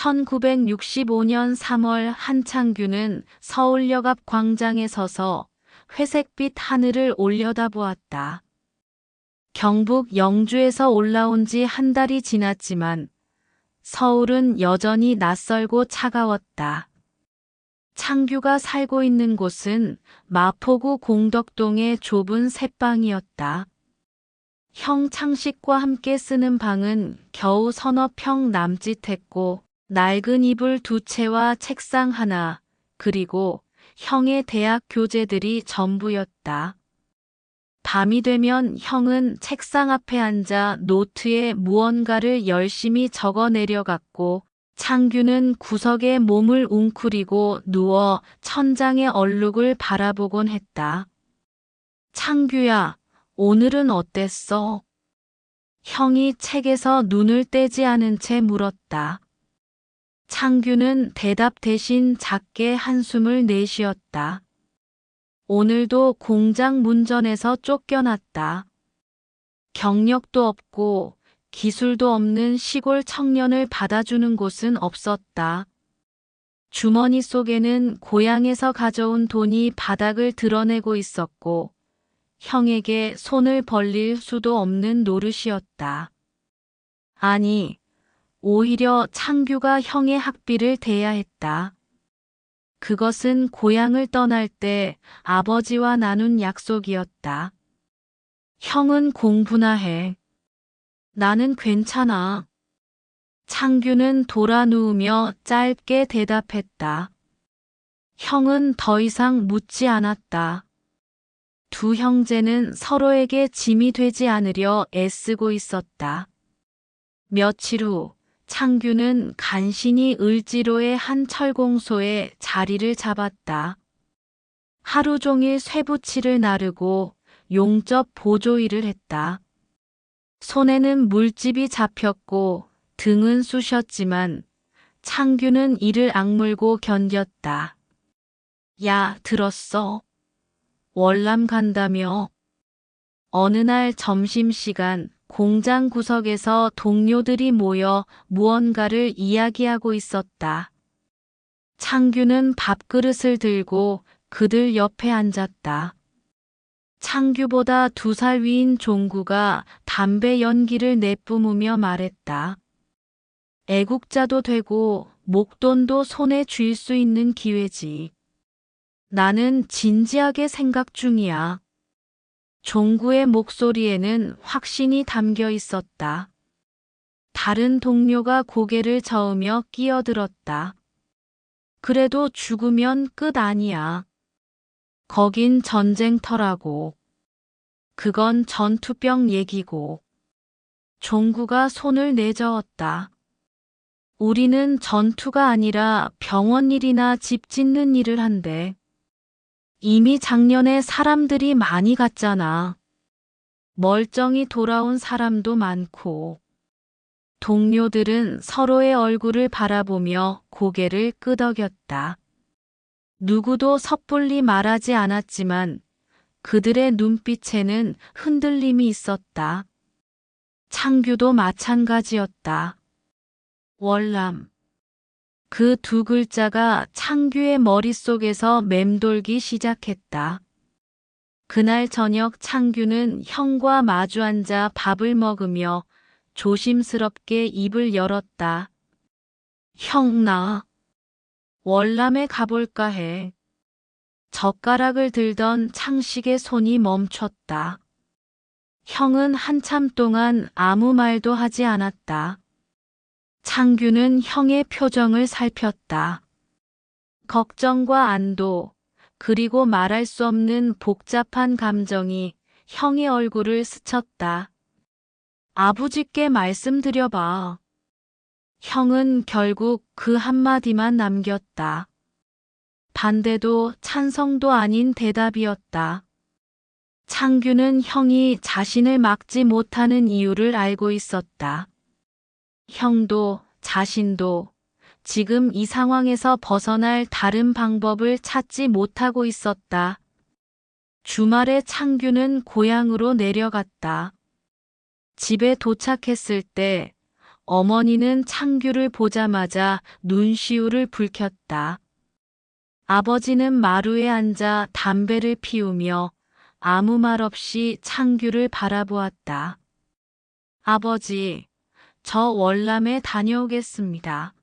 1965년 3월 한창규는 서울역 앞 광장에 서서 회색빛 하늘을 올려다보았다. 경북 영주에서 올라온 지 한 달이 지났지만 서울은 여전히 낯설고 차가웠다. 창규가 살고 있는 곳은 마포구 공덕동의 좁은 셋방이었다. 형 창식과 함께 쓰는 방은 겨우 서너 평 남짓했고 낡은 이불 2채와 책상 하나, 그리고 형의 대학 교재들이 전부였다. 밤이 되면 형은 책상 앞에 앉아 노트에 무언가를 열심히 적어 내려갔고 창규는 구석에 몸을 웅크리고 누워 천장의 얼룩을 바라보곤 했다. 창규야, 오늘은 어땠어? 형이 책에서 눈을 떼지 않은 채 물었다. 창규는 대답 대신 작게 한숨을 내쉬었다. 오늘도 공장 문전에서 쫓겨났다. 경력도 없고 기술도 없는 시골 청년을 받아주는 곳은 없었다. 주머니 속에는 고향에서 가져온 돈이 바닥을 드러내고 있었고 형에게 손을 벌릴 수도 없는 노릇이었다. 아니, 오히려 창규가 형의 학비를 대야 했다. 그것은 고향을 떠날 때 아버지와 나눈 약속이었다. 형은 공부나 해. 나는 괜찮아. 창규는 돌아 누우며 짧게 대답했다. 형은 더 이상 묻지 않았다. 두 형제는 서로에게 짐이 되지 않으려 애쓰고 있었다. 며칠 후 창규는 간신히 을지로의 한 철공소에 자리를 잡았다. 하루 종일 쇠붙이를 나르고 용접 보조 일을 했다. 손에는 물집이 잡혔고 등은 쑤셨지만 창규는 이를 악물고 견뎠다. 야, 들었어? 월남 간다며. 어느 날 점심시간 공장 구석에서 동료들이 모여 무언가를 이야기하고 있었다. 창규는 밥그릇을 들고 그들 옆에 앉았다. 창규보다 2살 위인 종구가 담배 연기를 내뿜으며 말했다. 애국자도 되고 목돈도 손에 쥘 수 있는 기회지. 나는 진지하게 생각 중이야. 종구의 목소리에는 확신이 담겨 있었다. 다른 동료가 고개를 저으며 끼어들었다. 그래도 죽으면 끝 아니야. 거긴 전쟁터라고. 그건 전투병 얘기고. 종구가 손을 내저었다. 우리는 전투가 아니라 병원 일이나 집 짓는 일을 한대. 이미 작년에 사람들이 많이 갔잖아. 멀쩡히 돌아온 사람도 많고. 동료들은 서로의 얼굴을 바라보며 고개를 끄덕였다. 누구도 섣불리 말하지 않았지만 그들의 눈빛에는 흔들림이 있었다. 창규도 마찬가지였다. 월남. 그 2글자가 창규의 머릿속에서 맴돌기 시작했다. 그날 저녁 창규는 형과 마주 앉아 밥을 먹으며 조심스럽게 입을 열었다. 형, 나 월남에 가볼까 해. 젓가락을 들던 창식의 손이 멈췄다. 형은 한참 동안 아무 말도 하지 않았다. 창규는 형의 표정을 살폈다. 걱정과 안도, 그리고 말할 수 없는 복잡한 감정이 형의 얼굴을 스쳤다. 아버지께 말씀드려봐. 형은 결국 그 한마디만 남겼다. 반대도 찬성도 아닌 대답이었다. 창규는 형이 자신을 막지 못하는 이유를 알고 있었다. 형도 자신도 지금 이 상황에서 벗어날 다른 방법을 찾지 못하고 있었다. 주말에 창규는 고향으로 내려갔다. 집에 도착했을 때 어머니는 창규를 보자마자 눈시울을 붉혔다. 아버지는 마루에 앉아 담배를 피우며 아무 말 없이 창규를 바라보았다. 아버지, 저 월남에 다녀오겠습니다.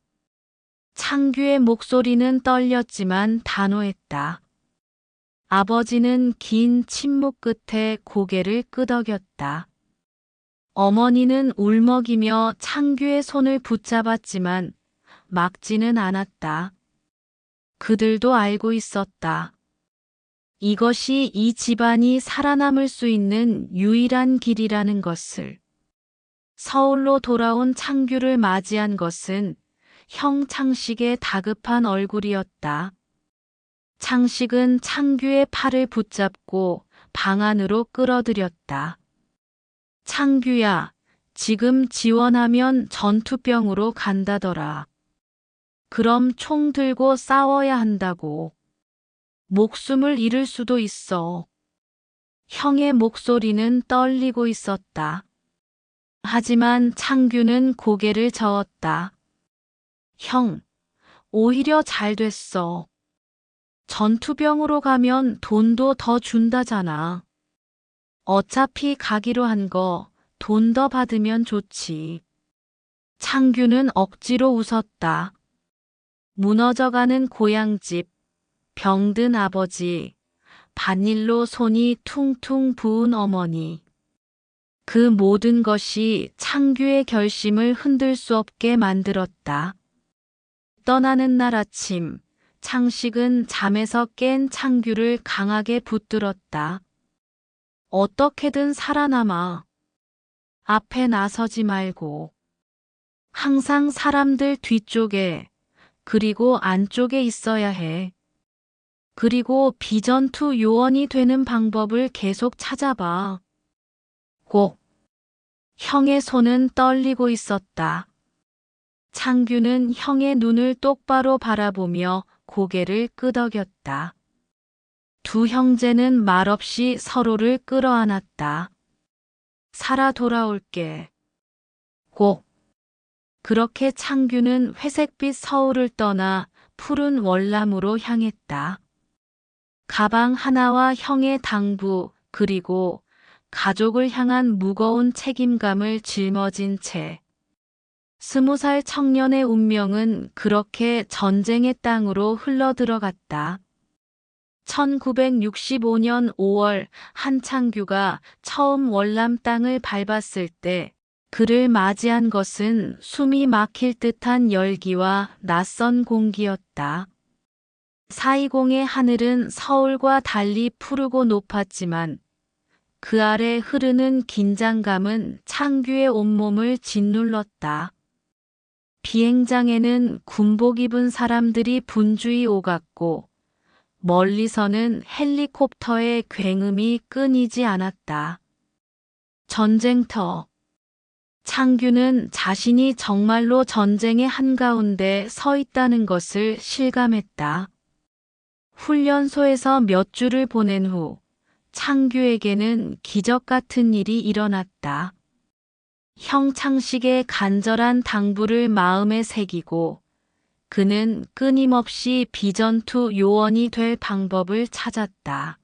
창규의 목소리는 떨렸지만 단호했다. 아버지는 긴 침묵 끝에 고개를 끄덕였다. 어머니는 울먹이며 창규의 손을 붙잡았지만 막지는 않았다. 그들도 알고 있었다. 이것이 이 집안이 살아남을 수 있는 유일한 길이라는 것을. 서울로 돌아온 창규를 맞이한 것은 형 창식의 다급한 얼굴이었다. 창식은 창규의 팔을 붙잡고 방 안으로 끌어들였다. 창규야, 지금 지원하면 전투병으로 간다더라. 그럼 총 들고 싸워야 한다고. 목숨을 잃을 수도 있어. 형의 목소리는 떨리고 있었다. 하지만 창규는 고개를 저었다. 형, 오히려 잘 됐어. 전투병으로 가면 돈도 더 준다잖아. 어차피 가기로 한 거 돈 더 받으면 좋지. 창규는 억지로 웃었다. 무너져가는 고향집, 병든 아버지, 밭일로 손이 퉁퉁 부은 어머니. 그 모든 것이 창규의 결심을 흔들 수 없게 만들었다. 떠나는 날 아침, 창식은 잠에서 깬 창규를 강하게 붙들었다. 어떻게든 살아남아. 앞에 나서지 말고. 항상 사람들 뒤쪽에, 그리고 안쪽에 있어야 해. 그리고 비전투 요원이 되는 방법을 계속 찾아봐. 꼭. 형의 손은 떨리고 있었다. 창규는 형의 눈을 똑바로 바라보며 고개를 끄덕였다. 두 형제는 말없이 서로를 끌어안았다. 살아 돌아올게. 꼭. 그렇게 창규는 회색빛 서울을 떠나 푸른 월남으로 향했다. 가방 하나와 형의 당부 그리고 가족을 향한 무거운 책임감을 짊어진 채 20살 청년의 운명은 그렇게 전쟁의 땅으로 흘러들어갔다. 1965년 5월 한창규가 처음 월남 땅을 밟았을 때 그를 맞이한 것은 숨이 막힐 듯한 열기와 낯선 공기였다. 420의 하늘은 서울과 달리 푸르고 높았지만 그 아래 흐르는 긴장감은 창규의 온몸을 짓눌렀다. 비행장에는 군복 입은 사람들이 분주히 오갔고 멀리서는 헬리콥터의 굉음이 끊이지 않았다. 전쟁터. 창규는 자신이 정말로 전쟁의 한가운데 서 있다는 것을 실감했다. 훈련소에서 몇 주를 보낸 후 창규에게는 기적 같은 일이 일어났다. 형 창식의 간절한 당부를 마음에 새기고 그는 끊임없이 비전투 요원이 될 방법을 찾았다.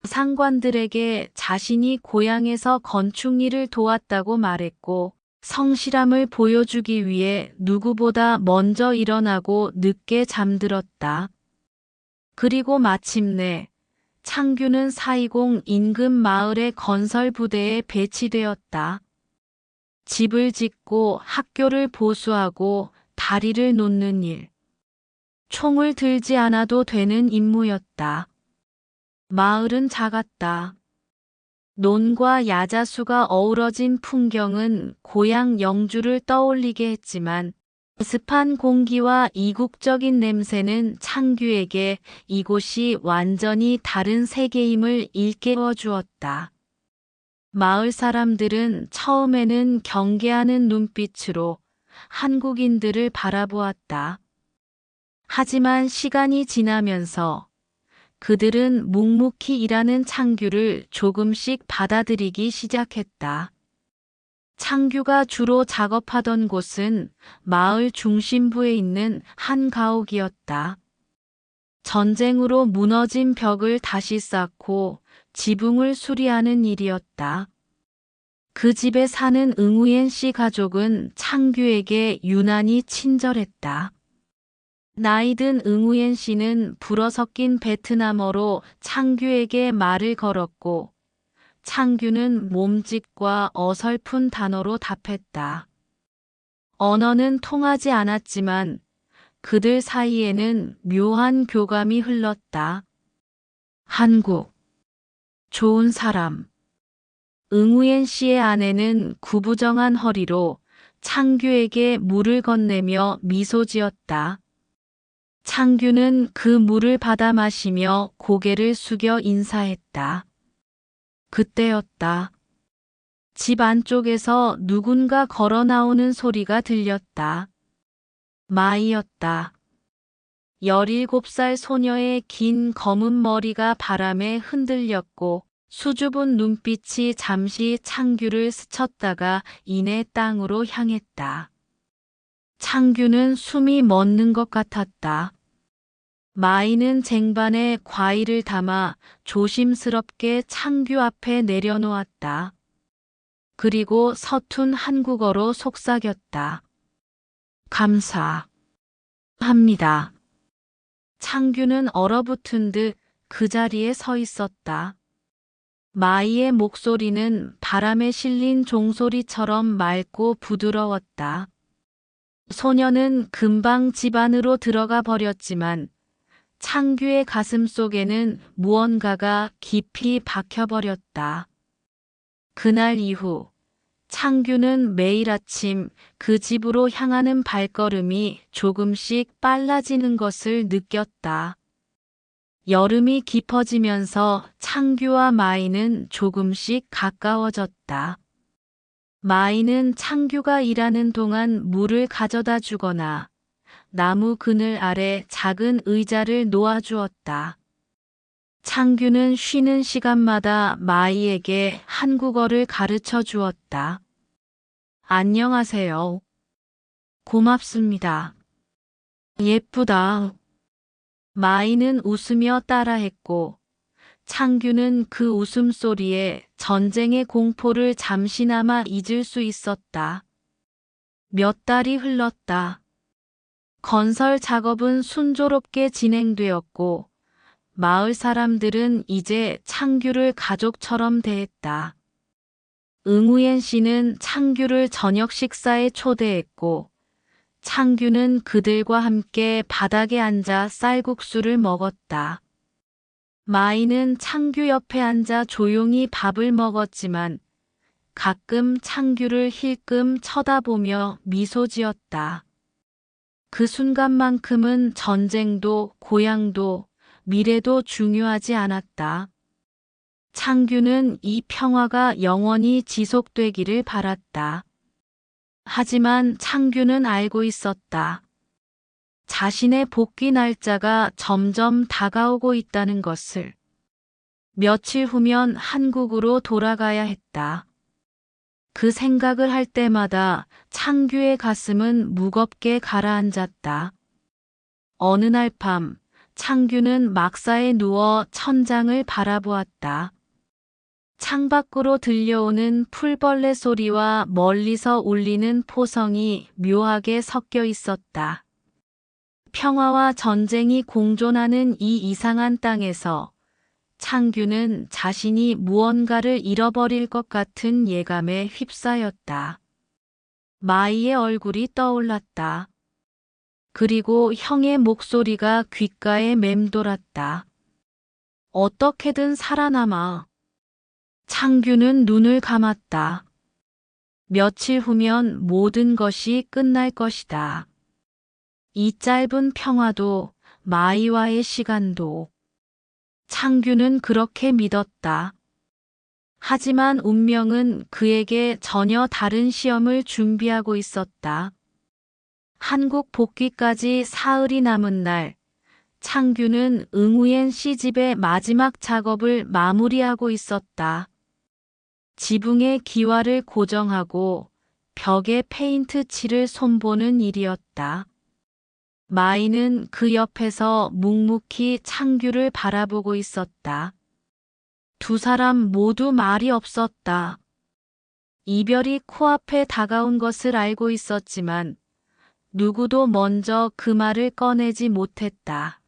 상관들에게 자신이 고향에서 건축 일을 도왔다고 말했고 성실함을 보여주기 위해 누구보다 먼저 일어나고 늦게 잠들었다. 그리고 마침내 창규는 420 인근 마을의 건설 부대에 배치되었다. 집을 짓고 학교를 보수하고 다리를 놓는 일. 총을 들지 않아도 되는 임무였다. 마을은 작았다. 논과 야자수가 어우러진 풍경은 고향 영주를 떠올리게 했지만 습한 공기와 이국적인 냄새는 창규에게 이곳이 완전히 다른 세계임을 일깨워 주었다. 마을 사람들은 처음에는 경계하는 눈빛으로 한국인들을 바라보았다. 하지만 시간이 지나면서 그들은 묵묵히 일하는 창규를 조금씩 받아들이기 시작했다. 창규가 주로 작업하던 곳은 마을 중심부에 있는 한 가옥이었다. 전쟁으로 무너진 벽을 다시 쌓고 지붕을 수리하는 일이었다. 그 집에 사는 응우옌 씨 가족은 창규에게 유난히 친절했다. 나이든 응우옌 씨는 불어섞인 베트남어로 창규에게 말을 걸었고 창규는 몸짓과 어설픈 단어로 답했다. 언어는 통하지 않았지만 그들 사이에는 묘한 교감이 흘렀다. 한국, 좋은 사람. 응우옌 씨의 아내는 구부정한 허리로 창규에게 물을 건네며 미소 지었다. 창규는 그 물을 받아 마시며 고개를 숙여 인사했다. 그때였다. 집 안쪽에서 누군가 걸어 나오는 소리가 들렸다. 마이였다. 17살 소녀의 긴 검은 머리가 바람에 흔들렸고 수줍은 눈빛이 잠시 창규를 스쳤다가 이내 땅으로 향했다. 창규는 숨이 멎는 것 같았다. 마이는 쟁반에 과일을 담아 조심스럽게 창규 앞에 내려놓았다. 그리고 서툰 한국어로 속삭였다. 감사합니다. 창규는 얼어붙은 듯 그 자리에 서 있었다. 마이의 목소리는 바람에 실린 종소리처럼 맑고 부드러웠다. 소녀는 금방 집 안으로 들어가 버렸지만 창규의 가슴 속에는 무언가가 깊이 박혀버렸다. 그날 이후 창규는 매일 아침 그 집으로 향하는 발걸음이 조금씩 빨라지는 것을 느꼈다. 여름이 깊어지면서 창규와 마이는 조금씩 가까워졌다. 마이는 창규가 일하는 동안 물을 가져다 주거나 나무 그늘 아래 작은 의자를 놓아주었다. 창규는 쉬는 시간마다 마이에게 한국어를 가르쳐 주었다. 안녕하세요. 고맙습니다. 예쁘다. 마이는 웃으며 따라했고 창규는 그 웃음소리에 전쟁의 공포를 잠시나마 잊을 수 있었다. 몇 달이 흘렀다. 건설 작업은 순조롭게 진행되었고 마을 사람들은 이제 창규를 가족처럼 대했다. 응우옌 씨는 창규를 저녁 식사에 초대했고 창규는 그들과 함께 바닥에 앉아 쌀국수를 먹었다. 마이는 창규 옆에 앉아 조용히 밥을 먹었지만 가끔 창규를 힐끔 쳐다보며 미소 지었다. 그 순간만큼은 전쟁도 고향도 미래도 중요하지 않았다. 창규는 이 평화가 영원히 지속되기를 바랐다. 하지만 창규는 알고 있었다. 자신의 복귀 날짜가 점점 다가오고 있다는 것을. 며칠 후면 한국으로 돌아가야 했다. 그 생각을 할 때마다 창규의 가슴은 무겁게 가라앉았다. 어느 날 밤 창규는 막사에 누워 천장을 바라보았다. 창밖으로 들려오는 풀벌레 소리와 멀리서 울리는 포성이 묘하게 섞여 있었다. 평화와 전쟁이 공존하는 이 이상한 땅에서 창규는 자신이 무언가를 잃어버릴 것 같은 예감에 휩싸였다. 마이의 얼굴이 떠올랐다. 그리고 형의 목소리가 귓가에 맴돌았다. 어떻게든 살아남아. 창규는 눈을 감았다. 며칠 후면 모든 것이 끝날 것이다. 이 짧은 평화도 마이와의 시간도. 창규는 그렇게 믿었다. 하지만 운명은 그에게 전혀 다른 시험을 준비하고 있었다. 한국 복귀까지 사흘이 남은 날, 창규는 응우옌 씨 집의 마지막 작업을 마무리하고 있었다. 지붕의 기와를 고정하고 벽에 페인트 칠을 손보는 일이었다. 마이는 그 옆에서 묵묵히 창규를 바라보고 있었다. 두 사람 모두 말이 없었다. 이별이 코앞에 다가온 것을 알고 있었지만 누구도 먼저 그 말을 꺼내지 못했다.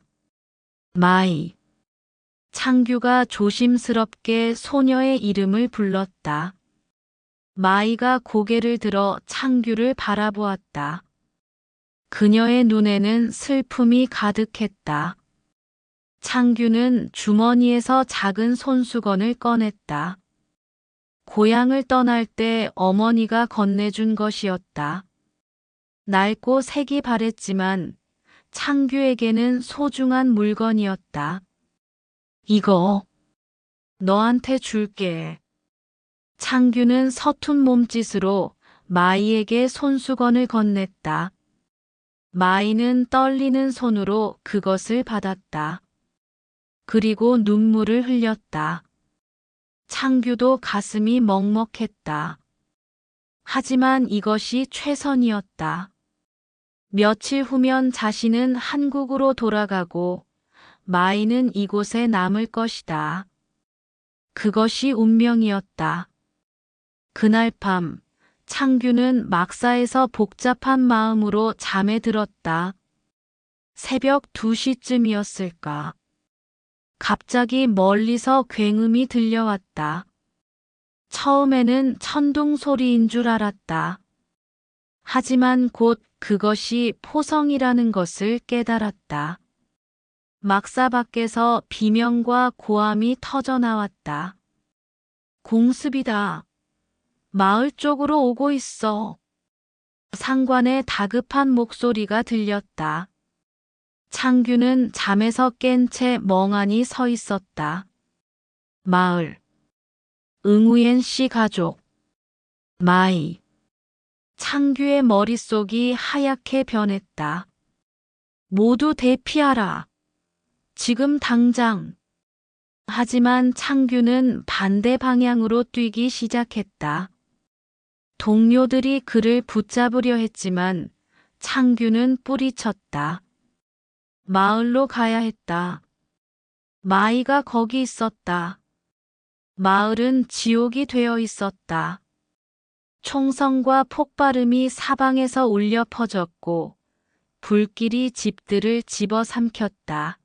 마이. 창규가 조심스럽게 소녀의 이름을 불렀다. 마이가 고개를 들어 창규를 바라보았다. 그녀의 눈에는 슬픔이 가득했다. 창규는 주머니에서 작은 손수건을 꺼냈다. 고향을 떠날 때 어머니가 건네준 것이었다. 낡고 색이 바랬지만 창규에게는 소중한 물건이었다. 이거 너한테 줄게. 창규는 서툰 몸짓으로 마이에게 손수건을 건넸다. 마이는 떨리는 손으로 그것을 받았다. 그리고 눈물을 흘렸다. 창규도 가슴이 먹먹했다. 하지만 이것이 최선이었다. 며칠 후면 자신은 한국으로 돌아가고 마이는 이곳에 남을 것이다. 그것이 운명이었다. 그날 밤 창규는 막사에서 복잡한 마음으로 잠에 들었다. 새벽 2시쯤이었을까. 갑자기 멀리서 굉음이 들려왔다. 처음에는 천둥 소리인 줄 알았다. 하지만 곧 그것이 포성이라는 것을 깨달았다. 막사 밖에서 비명과 고함이 터져나왔다. 공습이다. 마을 쪽으로 오고 있어. 상관의 다급한 목소리가 들렸다. 창규는 잠에서 깬 채 멍하니 서 있었다. 마을. 응우옌 씨 가족. 마이. 창규의 머릿속이 하얗게 변했다. 모두 대피하라. 지금 당장. 하지만 창규는 반대 방향으로 뛰기 시작했다. 동료들이 그를 붙잡으려 했지만 창규는 뿌리쳤다. 마을로 가야 했다. 마이가 거기 있었다. 마을은 지옥이 되어 있었다. 총성과 폭발음이 사방에서 울려 퍼졌고 불길이 집들을 집어삼켰다.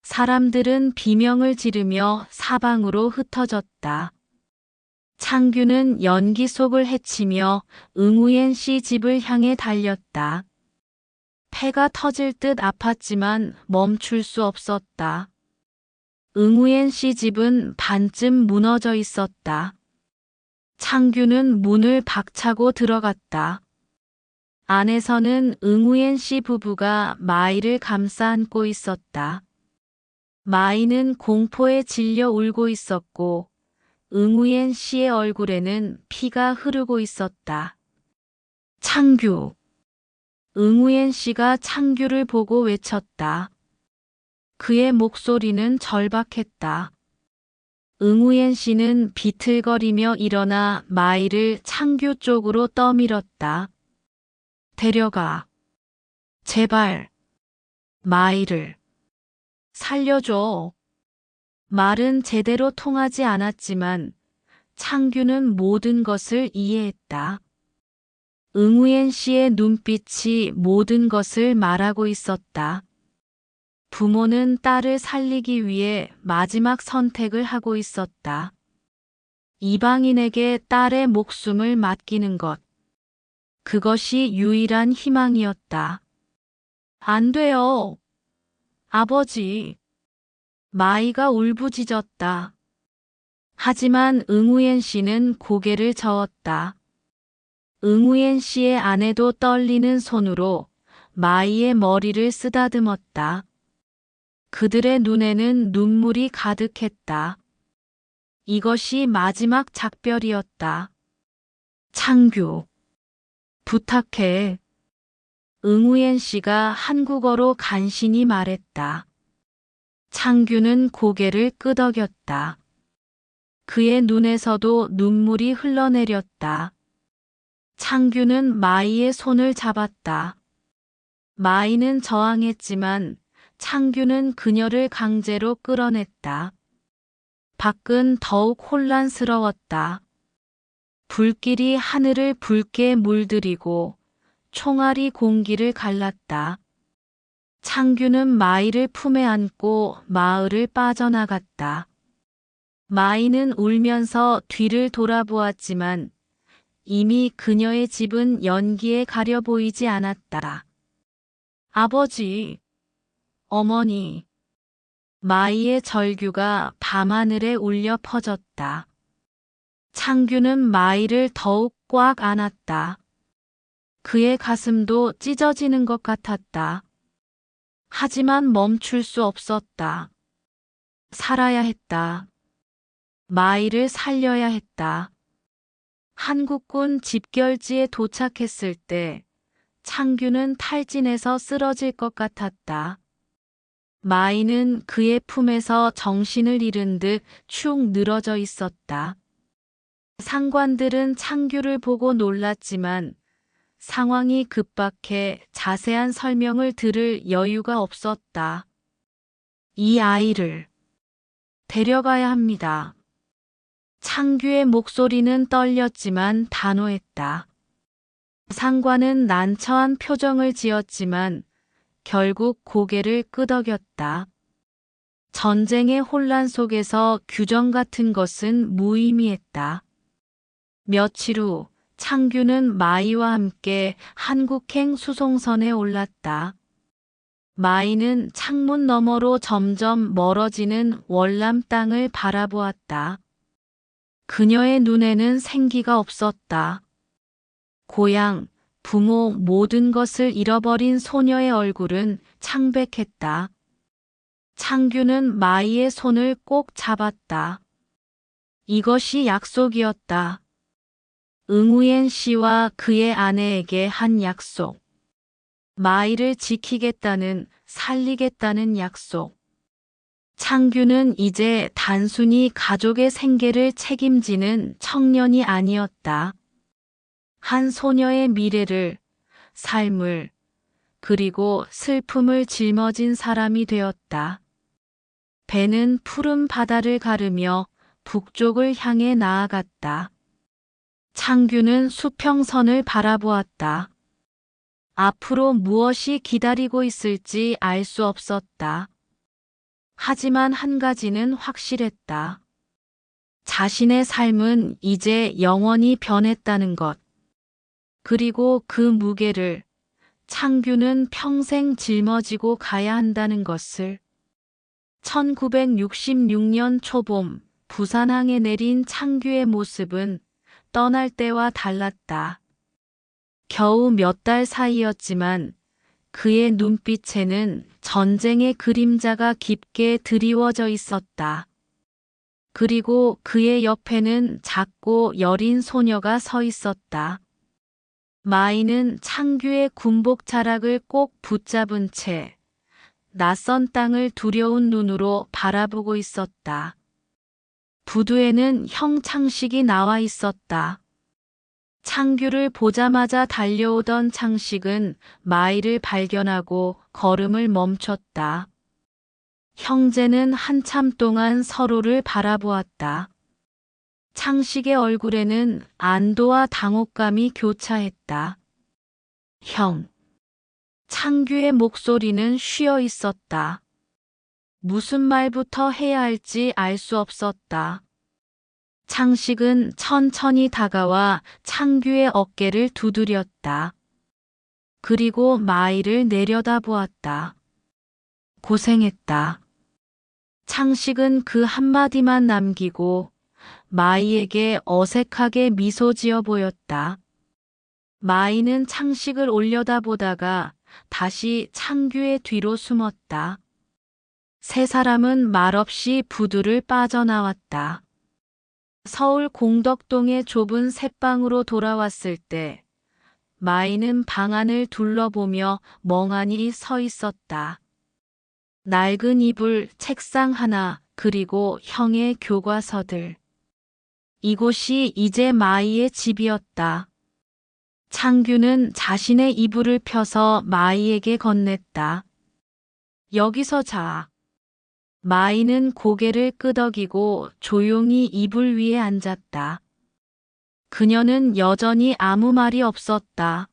사람들은 비명을 지르며 사방으로 흩어졌다. 창규는 연기 속을 헤치며 응우옌 씨 집을 향해 달렸다. 폐가 터질 듯 아팠지만 멈출 수 없었다. 응우옌 씨 집은 반쯤 무너져 있었다. 창규는 문을 박차고 들어갔다. 안에서는 응우옌 씨 부부가 마이를 감싸 안고 있었다. 마이는 공포에 질려 울고 있었고 응우옌 씨의 얼굴에는 피가 흐르고 있었다. 창규. 응우옌 씨가 창규를 보고 외쳤다. 그의 목소리는 절박했다. 응우옌 씨는 비틀거리며 일어나 마이를 창규 쪽으로 떠밀었다. 데려가. 제발. 마이를. 살려줘. 말은 제대로 통하지 않았지만 창규는 모든 것을 이해했다. 응우옌 씨의 눈빛이 모든 것을 말하고 있었다. 부모는 딸을 살리기 위해 마지막 선택을 하고 있었다. 이방인에게 딸의 목숨을 맡기는 것. 그것이 유일한 희망이었다. 안 돼요. 아버지. 마이가 울부짖었다. 하지만 응우옌 씨는 고개를 저었다. 응우옌 씨의 아내도 떨리는 손으로 마이의 머리를 쓰다듬었다. 그들의 눈에는 눈물이 가득했다. 이것이 마지막 작별이었다. 창규. 부탁해. 응우옌 씨가 한국어로 간신히 말했다. 창규는 고개를 끄덕였다. 그의 눈에서도 눈물이 흘러내렸다. 창규는 마이의 손을 잡았다. 마이는 저항했지만 창규는 그녀를 강제로 끌어냈다. 밖은 더욱 혼란스러웠다. 불길이 하늘을 붉게 물들이고 총알이 공기를 갈랐다. 창규는 마이를 품에 안고 마을을 빠져나갔다. 마이는 울면서 뒤를 돌아보았지만 이미 그녀의 집은 연기에 가려 보이지 않았다. 아버지, 어머니, 마이의 절규가 밤하늘에 울려 퍼졌다. 창규는 마이를 더욱 꽉 안았다. 그의 가슴도 찢어지는 것 같았다. 하지만 멈출 수 없었다. 살아야 했다. 마이를 살려야 했다. 한국군 집결지에 도착했을 때 창규는 탈진해서 쓰러질 것 같았다. 마이는 그의 품에서 정신을 잃은 듯 축 늘어져 있었다. 상관들은 창규를 보고 놀랐지만 상황이 급박해 자세한 설명을 들을 여유가 없었다. 이 아이를 데려가야 합니다. 창규의 목소리는 떨렸지만 단호했다. 상관은 난처한 표정을 지었지만 결국 고개를 끄덕였다. 전쟁의 혼란 속에서 규정 같은 것은 무의미했다. 며칠 후 창규는 마이와 함께 한국행 수송선에 올랐다. 마이는 창문 너머로 점점 멀어지는 월남 땅을 바라보았다. 그녀의 눈에는 생기가 없었다. 고향, 부모 모든 것을 잃어버린 소녀의 얼굴은 창백했다. 창규는 마이의 손을 꼭 잡았다. 이것이 약속이었다. 응우옌 씨와 그의 아내에게 한 약속. 마이를 지키겠다는, 살리겠다는 약속. 창규는 이제 단순히 가족의 생계를 책임지는 청년이 아니었다. 한 소녀의 미래를, 삶을, 그리고 슬픔을 짊어진 사람이 되었다. 배는 푸른 바다를 가르며 북쪽을 향해 나아갔다. 창규는 수평선을 바라보았다. 앞으로 무엇이 기다리고 있을지 알 수 없었다. 하지만 한 가지는 확실했다. 자신의 삶은 이제 영원히 변했다는 것. 그리고 그 무게를 창규는 평생 짊어지고 가야 한다는 것을. 1966년 초봄 부산항에 내린 창규의 모습은 떠날 때와 달랐다. 겨우 몇 달 사이였지만 그의 눈빛에는 전쟁의 그림자가 깊게 드리워져 있었다. 그리고 그의 옆에는 작고 여린 소녀가 서 있었다. 마이는 창규의 군복 자락을 꼭 붙잡은 채 낯선 땅을 두려운 눈으로 바라보고 있었다. 부두에는 형 창식이 나와 있었다. 창규를 보자마자 달려오던 창식은 마이를 발견하고 걸음을 멈췄다. 형제는 한참 동안 서로를 바라보았다. 창식의 얼굴에는 안도와 당혹감이 교차했다. 형. 창규의 목소리는 쉬어 있었다. 무슨 말부터 해야 할지 알 수 없었다. 창식은 천천히 다가와 창규의 어깨를 두드렸다. 그리고 마이를 내려다보았다. 고생했다. 창식은 그 한마디만 남기고 마이에게 어색하게 미소 지어 보였다. 마이는 창식을 올려다보다가 다시 창규의 뒤로 숨었다. 세 사람은 말없이 부두를 빠져나왔다. 서울 공덕동의 좁은 새방으로 돌아왔을 때 마이는 방 안을 둘러보며 멍하니 서 있었다. 낡은 이불, 책상 하나, 그리고 형의 교과서들. 이곳이 이제 마이의 집이었다. 창규는 자신의 이불을 펴서 마이에게 건넸다. 여기서 자. 마이는 고개를 끄덕이고 조용히 이불 위에 앉았다. 그녀는 여전히 아무 말이 없었다.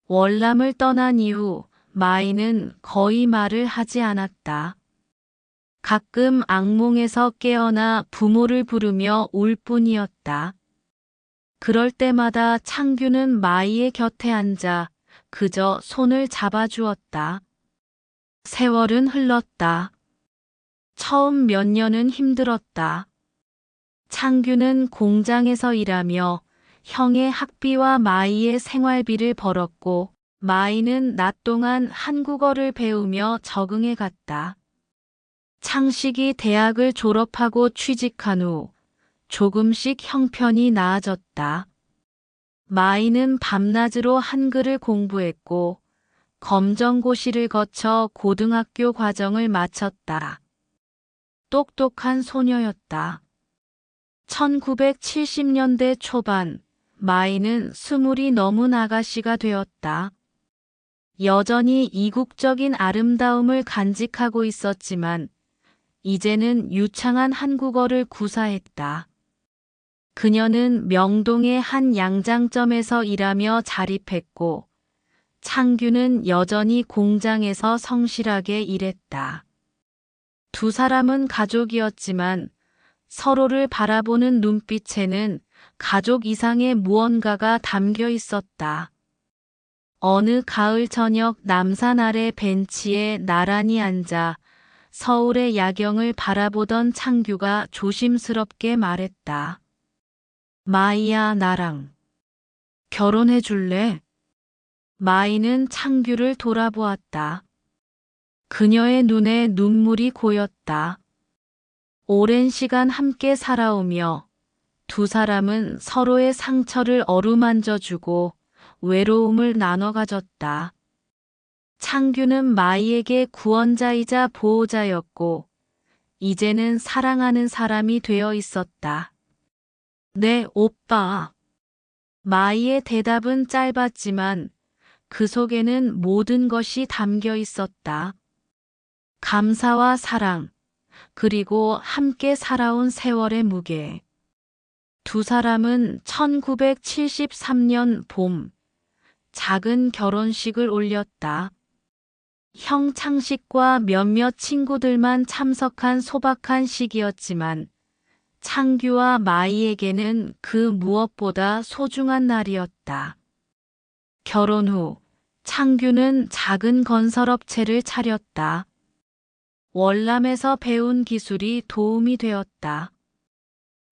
월남을 떠난 이후 마이는 거의 말을 하지 않았다. 가끔 악몽에서 깨어나 부모를 부르며 울 뿐이었다. 그럴 때마다 창규는 마이의 곁에 앉아 그저 손을 잡아주었다. 세월은 흘렀다. 처음 몇 년은 힘들었다. 창규는 공장에서 일하며 형의 학비와 마이의 생활비를 벌었고 마이는 낮 동안 한국어를 배우며 적응해 갔다. 창식이 대학을 졸업하고 취직한 후 조금씩 형편이 나아졌다. 마이는 밤낮으로 한글을 공부했고 검정고시를 거쳐 고등학교 과정을 마쳤다. 똑똑한 소녀였다. 1970년대 초반 마이는 스물이 넘은 아가씨가 되었다. 여전히 이국적인 아름다움을 간직하고 있었지만 이제는 유창한 한국어를 구사했다. 그녀는 명동의 한 양장점에서 일하며 자립했고 창규는 여전히 공장에서 성실하게 일했다. 두 사람은 가족이었지만 서로를 바라보는 눈빛에는 가족 이상의 무언가가 담겨 있었다. 어느 가을 저녁 남산 아래 벤치에 나란히 앉아 서울의 야경을 바라보던 창규가 조심스럽게 말했다. 마이야, 나랑 결혼해 줄래? 마이는 창규를 돌아보았다. 그녀의 눈에 눈물이 고였다. 오랜 시간 함께 살아오며 두 사람은 서로의 상처를 어루만져주고 외로움을 나눠 가졌다. 창규는 마이에게 구원자이자 보호자였고 이제는 사랑하는 사람이 되어 있었다. 네, 오빠. 마이의 대답은 짧았지만 그 속에는 모든 것이 담겨 있었다. 감사와 사랑, 그리고 함께 살아온 세월의 무게. 두 사람은 1973년 봄, 작은 결혼식을 올렸다. 형 창식과 몇몇 친구들만 참석한 소박한 시기였지만 창규와 마이에게는 그 무엇보다 소중한 날이었다. 결혼 후 창규는 작은 건설업체를 차렸다. 월남에서 배운 기술이 도움이 되었다.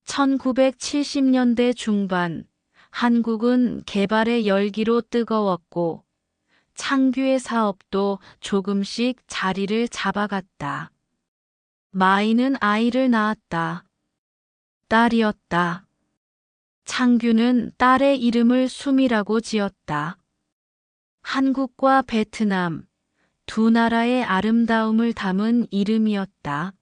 1970년대 중반 한국은 개발의 열기로 뜨거웠고 창규의 사업도 조금씩 자리를 잡아갔다. 마이는 아이를 낳았다. 딸이었다. 창규는 딸의 이름을 수미라고 지었다. 한국과 베트남, 두 나라의 아름다움을 담은 이름이었다.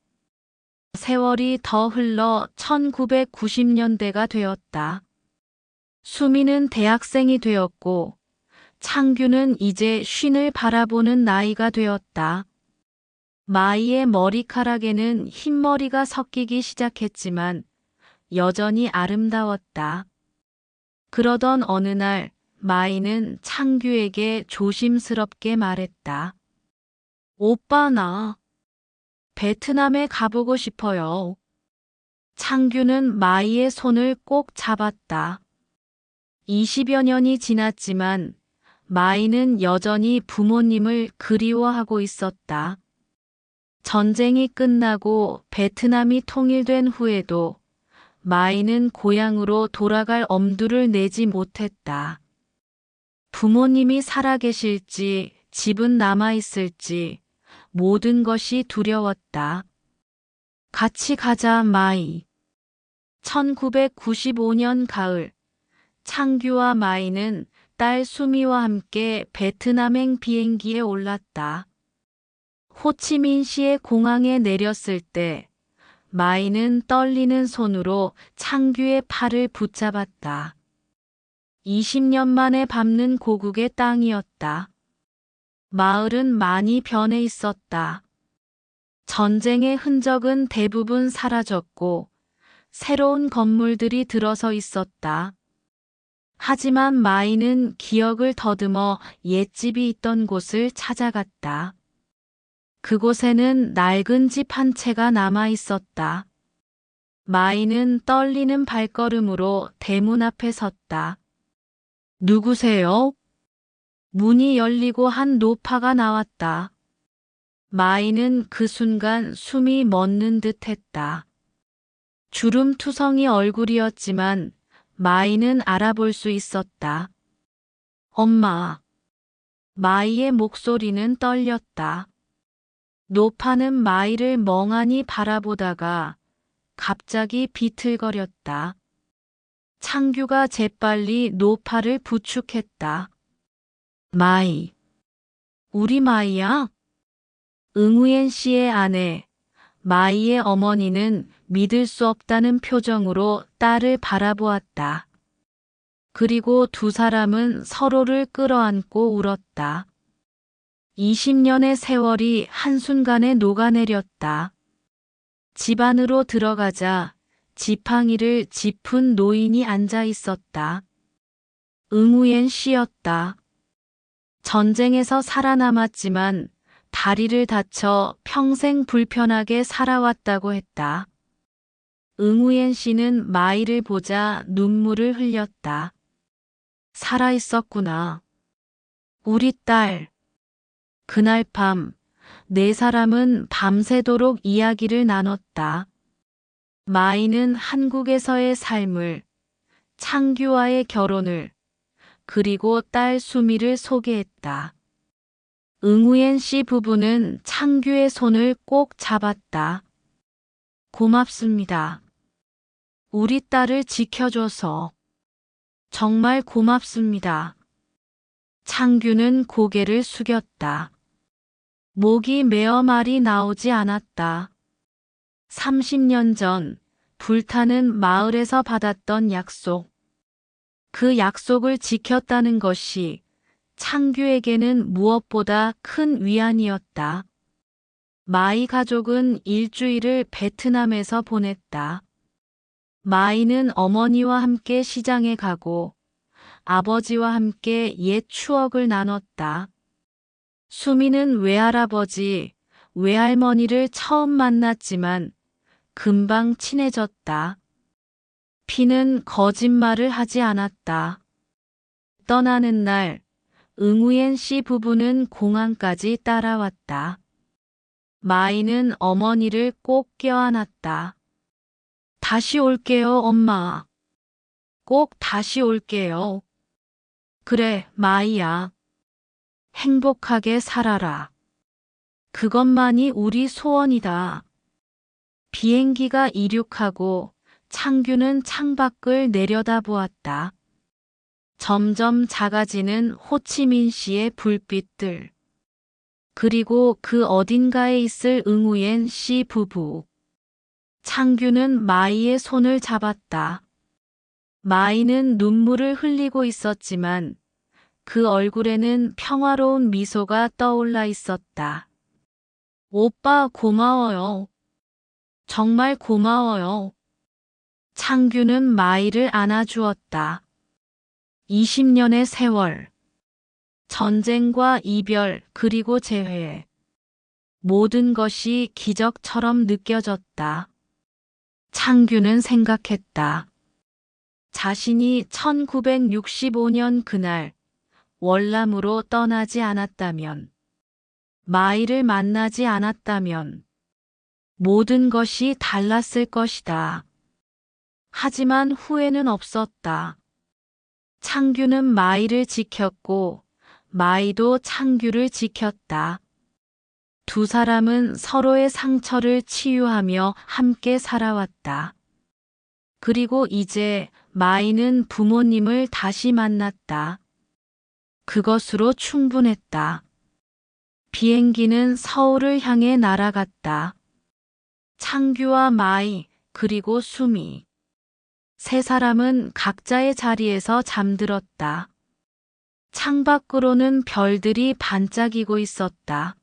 세월이 더 흘러 1990년대가 되었다. 수미는 대학생이 되었고 창규는 이제 쉰을 바라보는 나이가 되었다. 마이의 머리카락에는 흰머리가 섞이기 시작했지만 여전히 아름다웠다. 그러던 어느 날 마이는 창규에게 조심스럽게 말했다. 오빠, 나 베트남에 가보고 싶어요. 창규는 마이의 손을 꼭 잡았다. 20여 년이 지났지만 마이는 여전히 부모님을 그리워하고 있었다. 전쟁이 끝나고 베트남이 통일된 후에도 마이는 고향으로 돌아갈 엄두를 내지 못했다. 부모님이 살아계실지 집은 남아있을지 모든 것이 두려웠다. 같이 가자, 마이. 1995년 가을, 창규와 마이는 딸 수미와 함께 베트남행 비행기에 올랐다. 호치민시의 공항에 내렸을 때 마이는 떨리는 손으로 창규의 팔을 붙잡았다. 20년 만에 밟는 고국의 땅이었다. 마을은 많이 변해 있었다. 전쟁의 흔적은 대부분 사라졌고 새로운 건물들이 들어서 있었다. 하지만 마이는 기억을 더듬어 옛집이 있던 곳을 찾아갔다. 그곳에는 낡은 집 한 채가 남아 있었다. 마이는 떨리는 발걸음으로 대문 앞에 섰다. 누구세요? 문이 열리고 한 노파가 나왔다. 마이는 그 순간 숨이 멎는 듯 했다. 주름투성이 얼굴이었지만 마이는 알아볼 수 있었다. 엄마. 마이의 목소리는 떨렸다. 노파는 마이를 멍하니 바라보다가 갑자기 비틀거렸다. 창규가 재빨리 노파를 부축했다. 마이. 우리 마이야? 응우엔 씨의 아내, 마이의 어머니는 믿을 수 없다는 표정으로 딸을 바라보았다. 그리고 두 사람은 서로를 끌어안고 울었다. 20년의 세월이 한순간에 녹아내렸다. 집 안으로 들어가자 지팡이를 짚은 노인이 앉아 있었다. 응우엔 씨였다. 전쟁에서 살아남았지만 다리를 다쳐 평생 불편하게 살아왔다고 했다. 응우엔 씨는 마이를 보자 눈물을 흘렸다. 살아있었구나. 우리 딸. 그날 밤, 네 사람은 밤새도록 이야기를 나눴다. 마이는 한국에서의 삶을, 창규와의 결혼을, 그리고 딸 수미를 소개했다. 응우엔 씨 부부는 창규의 손을 꼭 잡았다. 고맙습니다. 우리 딸을 지켜줘서. 정말 고맙습니다. 창규는 고개를 숙였다. 목이 메어 말이 나오지 않았다. 30년 전 불타는 마을에서 받았던 약속. 그 약속을 지켰다는 것이 창규에게는 무엇보다 큰 위안이었다. 마이 가족은 일주일을 베트남에서 보냈다. 마이는 어머니와 함께 시장에 가고 아버지와 함께 옛 추억을 나눴다. 수미는 외할아버지, 외할머니를 처음 만났지만 금방 친해졌다. 피는 거짓말을 하지 않았다. 떠나는 날 응우엔 씨 부부는 공항까지 따라왔다. 마이는 어머니를 꼭 껴안았다. 다시 올게요, 엄마. 꼭 다시 올게요. 그래, 마이야. 행복하게 살아라. 그것만이 우리 소원이다. 비행기가 이륙하고 창규는 창밖을 내려다보았다. 점점 작아지는 호치민시의 불빛들. 그리고 그 어딘가에 있을 응우엔 씨 부부. 창규는 마이의 손을 잡았다. 마이는 눈물을 흘리고 있었지만 그 얼굴에는 평화로운 미소가 떠올라 있었다. 오빠 고마워요. 정말 고마워요. 창규는 마이를 안아주었다. 20년의 세월. 전쟁과 이별 그리고 재회. 모든 것이 기적처럼 느껴졌다. 창규는 생각했다. 자신이 1965년 그날 월남으로 떠나지 않았다면, 마이를 만나지 않았다면 모든 것이 달랐을 것이다. 하지만 후회는 없었다. 창규는 마이를 지켰고 마이도 창규를 지켰다. 두 사람은 서로의 상처를 치유하며 함께 살아왔다. 그리고 이제 마이는 부모님을 다시 만났다. 그것으로 충분했다. 비행기는 서울을 향해 날아갔다. 창규와 마이, 그리고 수미. 세 사람은 각자의 자리에서 잠들었다. 창밖으로는 별들이 반짝이고 있었다.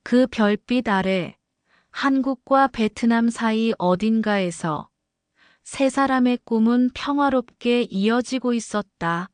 그 별빛 아래 한국과 베트남 사이 어딘가에서 세 사람의 꿈은 평화롭게 이어지고 있었다.